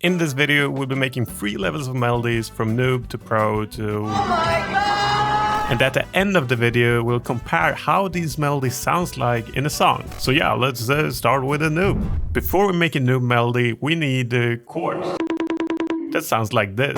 In this video, we'll be making 3 levels of melodies from noob to pro to... And at the end of the video, we'll compare how these melodies sounds like in a song. So yeah, let's start with a noob. Before we make a noob melody, we need the chords. That sounds like this.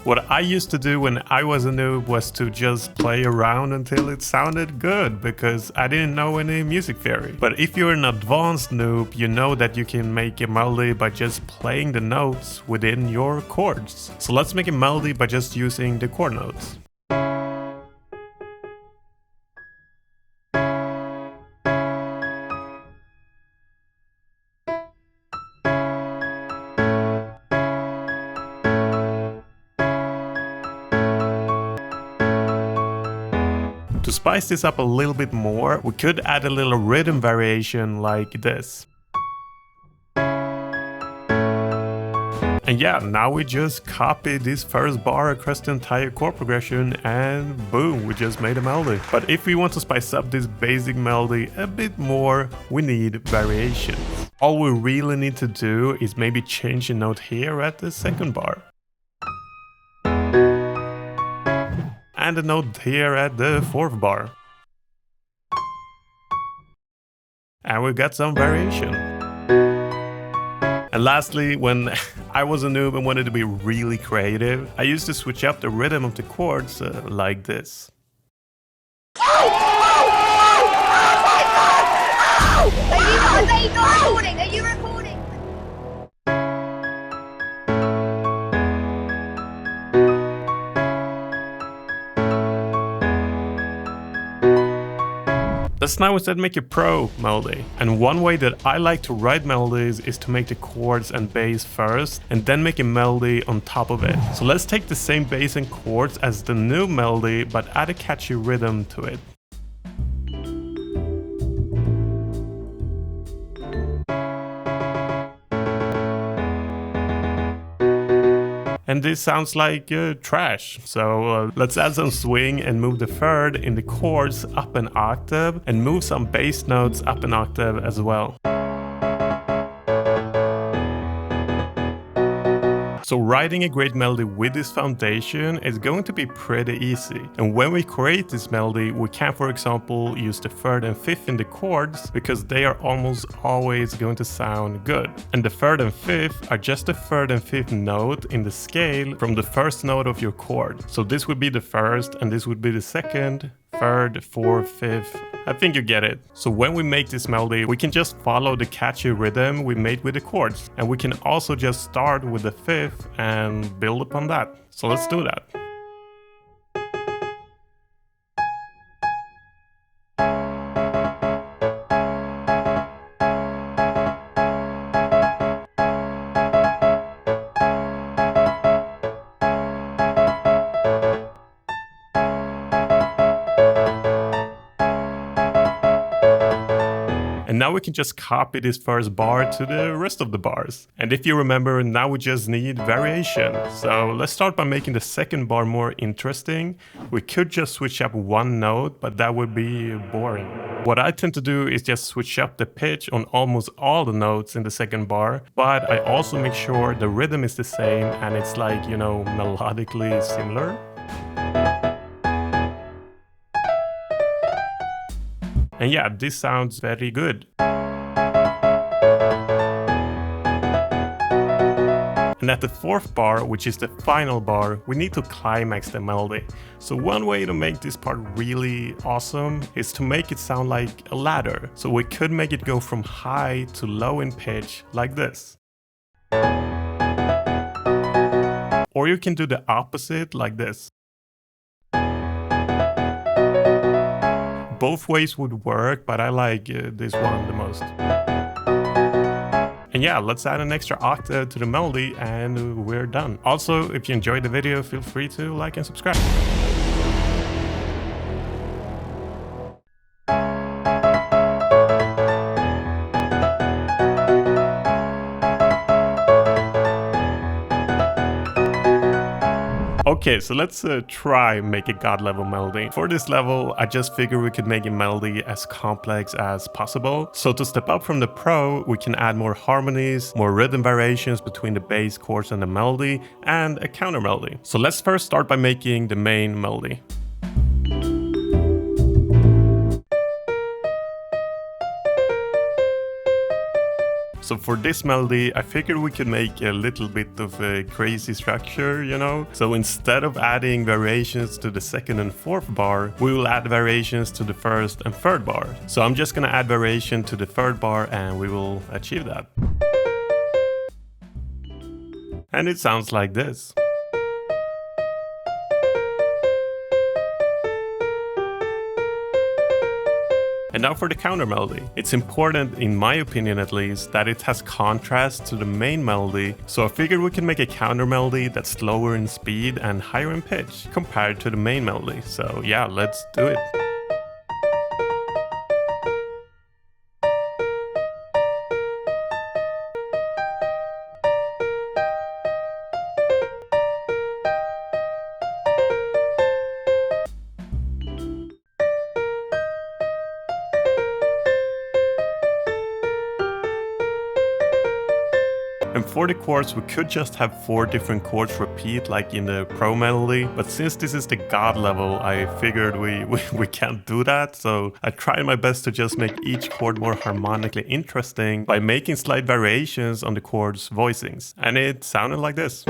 What I used to do when I was a noob was to just play around until it sounded good, because I didn't know any music theory. But if you're an advanced noob, you know that you can make a melody by just playing the notes within your chords. So let's make a melody by just using the chord notes. To spice this up a little bit more, we could add a little rhythm variation like this. And yeah, now we just copy this first bar across the entire chord progression and boom, we just made a melody. But if we want to spice up this basic melody a bit more, we need variations. All we really need to do is maybe change a note here at the second bar. And a note here at the fourth bar. And we got some variation. And lastly, when I was a noob and wanted to be really creative, I used to switch up the rhythm of the chords like this. Oh my God! Are you not recording? Are you recording? Let's now instead make a pro melody. And one way that I like to write melodies is to make the chords and bass first and then make a melody on top of it. So let's take the same bass and chords as the new melody but add a catchy rhythm to it. And this sounds like trash. So let's add some swing and move the third in the chords up an octave and move some bass notes up an octave as well. So writing a great melody with this foundation is going to be pretty easy. And when we create this melody, we can, for example, use the third and fifth in the chords because they are almost always going to sound good. And the third and fifth are just the third and fifth note in the scale from the first note of your chord. So this would be the first and this would be the second, third, fourth, fifth. I think you get it. So when we make this melody, we can just follow the catchy rhythm we made with the chords. And we can also just start with the fifth and build upon that. So let's do that. And now we can just copy this first bar to the rest of the bars. And if you remember, now we just need variation. So let's start by making the second bar more interesting. We could just switch up one note, but that would be boring. What I tend to do is just switch up the pitch on almost all the notes in the second bar, but I also make sure the rhythm is the same and it's like, you know, melodically similar. And yeah, this sounds very good. And at the fourth bar, which is the final bar, we need to climax the melody. So one way to make this part really awesome is to make it sound like a ladder. So we could make it go from high to low in pitch like this. Or you can do the opposite like this. Both ways would work, but I like this one the most. And yeah, let's add an extra octave to the melody and we're done. Also, if you enjoyed the video, feel free to like and subscribe. Okay, so let's try make a god level melody. For this level, I just figured we could make a melody as complex as possible. So to step up from the pro, we can add more harmonies, more rhythm variations between the bass chords and the melody, and a counter melody. So let's first start by making the main melody. So for this melody, I figured we could make a little bit of a crazy structure, you know? So instead of adding variations to the second and fourth bar, we will add variations to the first and third bar. So I'm just gonna add variation to the third bar and we will achieve that. And it sounds like this. And now for the counter melody. It's important, in my opinion at least, that it has contrast to the main melody, so I figured we can make a counter melody that's slower in speed and higher in pitch compared to the main melody. So yeah, let's do it. And for the chords, we could just have 4 different chords repeat like in the pro melody, but since this is the god level, I figured we can't do that, so I tried my best to just make each chord more harmonically interesting by making slight variations on the chords' voicings, and it sounded like this.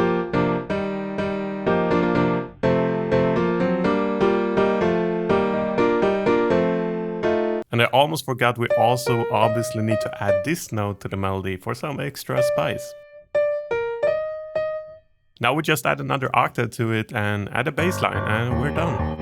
And I almost forgot we also obviously need to add this note to the melody for some extra spice. Now we just add another octave to it and add a bass line and we're done.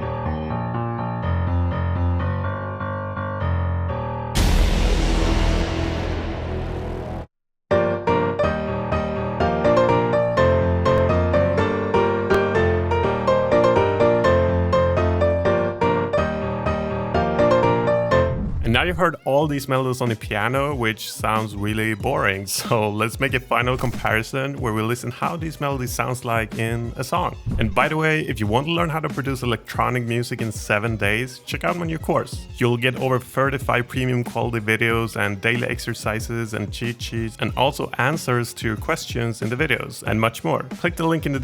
And now you've heard all these melodies on the piano, which sounds really boring. So let's make a final comparison where we listen how these melodies sounds like in a song. And by the way, if you want to learn how to produce electronic music in 7 days, check out my new course. You'll get over 35 premium quality videos and daily exercises and cheat sheets, and also answers to your questions in the videos and much more. Click the link in the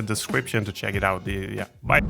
description to check it out. Yeah, bye.